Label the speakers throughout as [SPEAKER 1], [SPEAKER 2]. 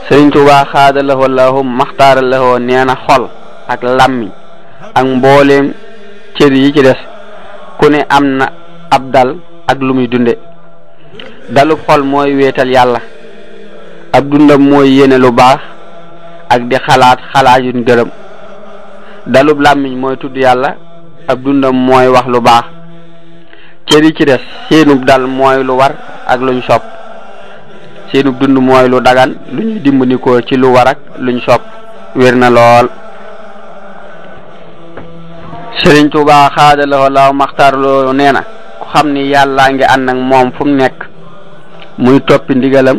[SPEAKER 1] Sëriñ Tuubaa xaadalahoo lahum maxtaaralahoo nee na xol ak làmmiñ ak mbooleem cër yi ci des ku ne am na ab dal ak lu muy dunde dalub xol mooy wéetal yàlla ab dundam mooy yéene lu baax ak di xalaat yuñ gërëm dalub làmmiñ mooy tudd yàlla ab dundam mooy wax lu baax cër yi ci des seenub dal mooy lu war ak luñ sopp seenub dund mooy lu dagan lu ñuy dimbandikoo ci lu war ak luñ sopp wér na lool. Sëriñ Tuubaa xaadalahoo laaw maxtaarloo nee na ku xam ni yàllaa ngi ànd ak moom fu mu nekk muy toppi ndigalam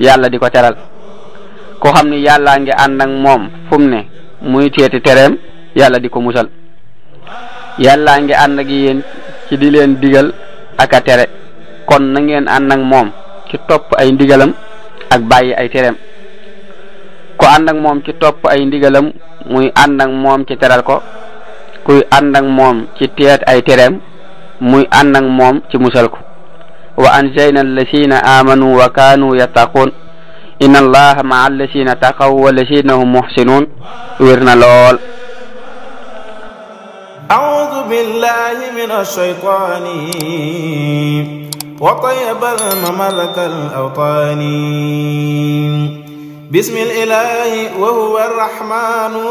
[SPEAKER 1] yàlla di ko teral ku xam ni yàllaa ngi ànd ak moom fu mu ne muy teeti tereem yàlla di ko musal yàllaa ngi ànd ak yéen ci di leen digal ak a tere kon na ngeen ànd ak moom ci topp ay ndigalam ak bàyyi ay tereem ku ànd ak moom ci topp ay ndigalam muy ànd ak moom ci teral ko kuy ànd ak moom ci teet ay tereem muy ànd ak moom ci musal ko wa anjayna allasina amanu wa kanu yattaqun inna allaha maa allasina taqaw wa allasina hum muhsinun wér na lool.
[SPEAKER 2] a'udhu billahi minash shaytani wa tayyibal mamalakal awtani bismil ilahi wa huwa arrahmanu